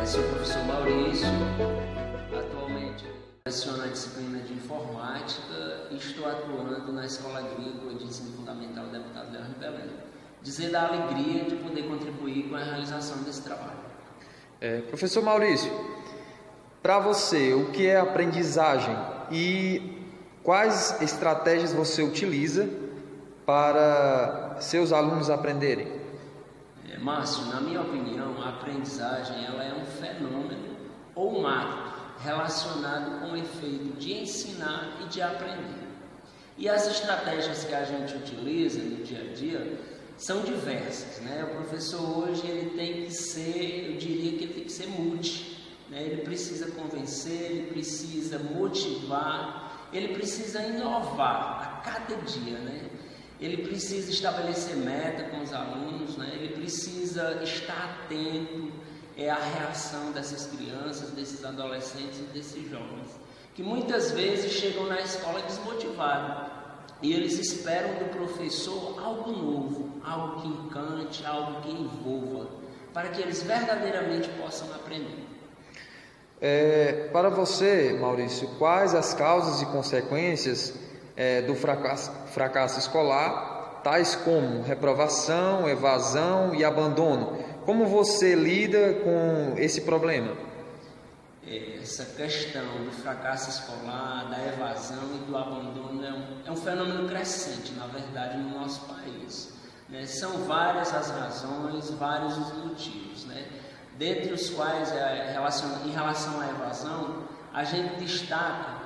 Sou o professor Maurício, atualmente leciono a disciplina de informática e estou atuando na Escola Agrícola de Ensino Fundamental Deputado Leandro Belém. Dizer da alegria de poder contribuir com a realização desse trabalho. Professor Maurício, para você, o que é aprendizagem e quais estratégias você utiliza para seus alunos aprenderem? Márcio, na minha opinião, a aprendizagem ela é um fenômeno ou um ato relacionado com o efeito de ensinar e de aprender. E as estratégias que a gente utiliza no dia a dia são diversas, né? O professor hoje ele tem que ser, eu diria que ele tem que ser multi, né? Ele precisa convencer, ele precisa motivar, ele precisa inovar a cada dia, né? Ele precisa estabelecer meta com os alunos, né? Ele precisa estar atento à reação dessas crianças, desses adolescentes e desses jovens, que muitas vezes chegam na escola desmotivados e eles esperam do professor algo novo, algo que encante, algo que envolva, para que eles verdadeiramente possam aprender. Para você, Maurício, quais as causas e consequências do fracasso escolar, tais como reprovação, evasão e abandono? Como você lida com esse problema? Essa questão do fracasso escolar, da evasão e do abandono é um fenômeno crescente, na verdade, no nosso país, né? São várias as razões, vários os motivos, né? Dentre os quais, em relação à evasão, a gente destaca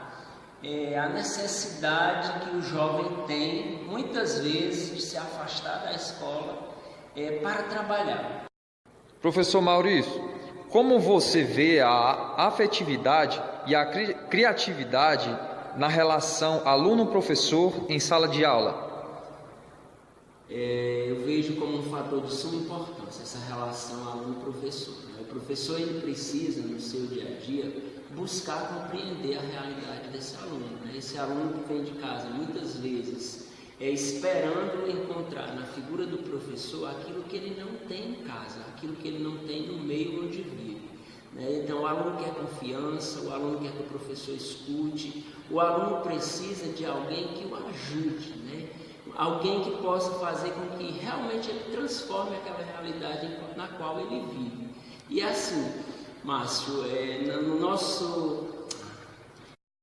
a necessidade que o jovem tem, muitas vezes, de se afastar da escola para trabalhar. Professor Maurício, como você vê a afetividade e a criatividade na relação aluno-professor em sala de aula? Eu vejo como um fator de suma importância essa relação aluno-professor, né? O professor ele precisa, no seu dia a dia, buscar compreender a realidade desse aluno, né? Esse aluno que vem de casa, muitas vezes, esperando encontrar na figura do professor aquilo que ele não tem em casa, aquilo que ele não tem no meio onde vive, né? Então, o aluno quer confiança, o aluno quer que o professor escute, o aluno precisa de alguém que o ajude, né? Alguém que possa fazer com que realmente ele transforme aquela realidade na qual ele vive. E assim, Márcio, no nosso...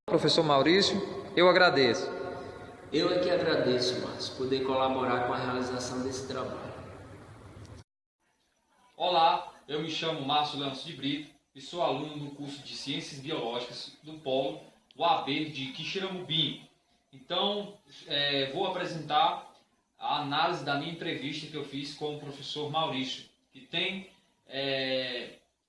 Professor Maurício, eu agradeço. Eu é que agradeço, Márcio, poder colaborar com a realização desse trabalho. Olá, eu me chamo Márcio Leôncio de Brito e sou aluno do curso de Ciências Biológicas do Polo UAB de Quixeramobim. Então, vou apresentar a análise da minha entrevista que eu fiz com o professor Maurício, que tem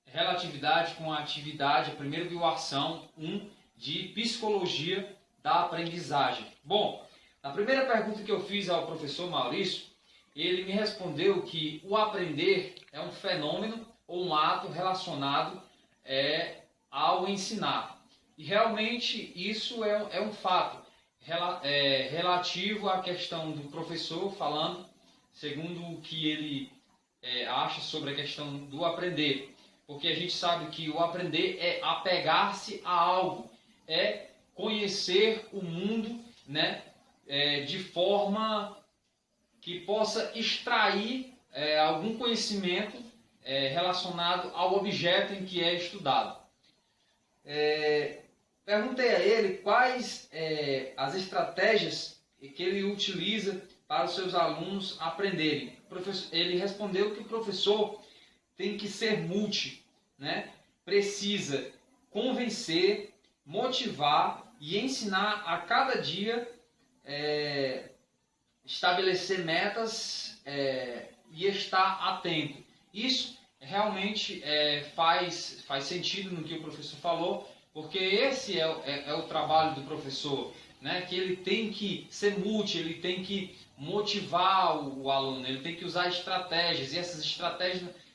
relatividade com a atividade, a primeira bioação 1 de Psicologia da Aprendizagem. Bom, na primeira pergunta que eu fiz ao professor Maurício, ele me respondeu que o aprender é um fenômeno ou um ato relacionado ao ensinar. E realmente isso é um fato relativo à questão do professor falando, segundo o que ele acha sobre a questão do aprender. Porque a gente sabe que o aprender é apegar-se a algo, é conhecer o mundo, né, de forma que possa extrair algum conhecimento relacionado ao objeto em que é estudado. Perguntei a ele quais as estratégias que ele utiliza para os seus alunos aprenderem. Ele respondeu que o professor tem que ser multi, né? Precisa convencer, motivar e ensinar a cada dia, estabelecer metas e estar atento. Isso realmente faz sentido no que o professor falou, porque esse é o trabalho do professor, né? Que ele tem que ser multi, ele tem que motivar o aluno, ele tem que usar estratégias, e essas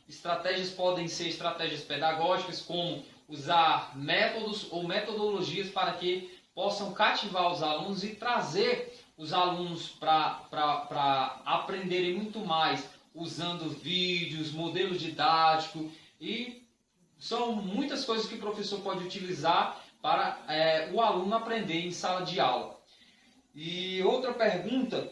estratégias podem ser estratégias pedagógicas, como usar métodos ou metodologias para que possam cativar os alunos e trazer os alunos para aprenderem muito mais, usando vídeos, modelos didáticos e São muitas coisas que o professor pode utilizar para o aluno aprender em sala de aula. E outra pergunta: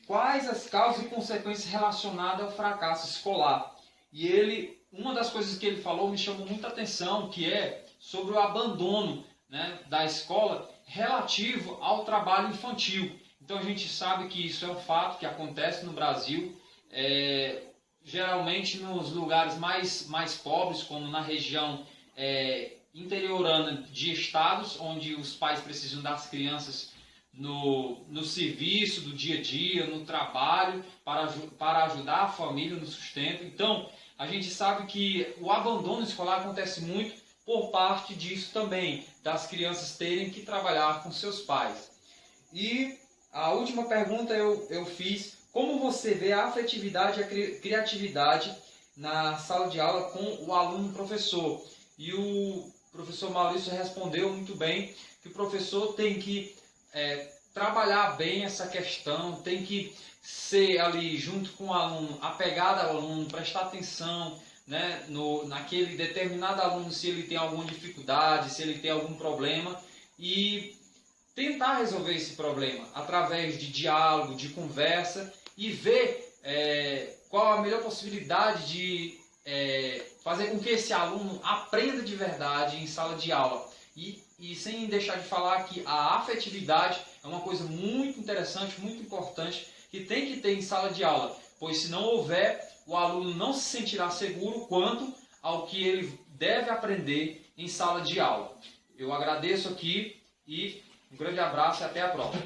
quais as causas e consequências relacionadas ao fracasso escolar? E uma das coisas que ele falou me chamou muita atenção, que é sobre o abandono, né, da escola relativo ao trabalho infantil. Então a gente sabe que isso é um fato que acontece no Brasil, geralmente nos lugares mais pobres, como na região interiorana de estados, onde os pais precisam das crianças no serviço do dia a dia, no trabalho, para ajudar a família no sustento. Então, a gente sabe que o abandono escolar acontece muito por parte disso também, das crianças terem que trabalhar com seus pais. E a última pergunta eu fiz: como você vê a afetividade e a criatividade na sala de aula com o aluno-professor? E o professor Maurício respondeu muito bem que o professor tem que trabalhar bem essa questão, tem que ser ali junto com o aluno, apegado ao aluno, prestar atenção, né, naquele determinado aluno, se ele tem alguma dificuldade, se ele tem algum problema, e tentar resolver esse problema através de diálogo, de conversa, e ver qual a melhor possibilidade de fazer com que esse aluno aprenda de verdade em sala de aula. E sem deixar de falar que a afetividade é uma coisa muito interessante, muito importante, que tem que ter em sala de aula, pois se não houver, o aluno não se sentirá seguro quanto ao que ele deve aprender em sala de aula. Eu agradeço aqui e um grande abraço e até a próxima.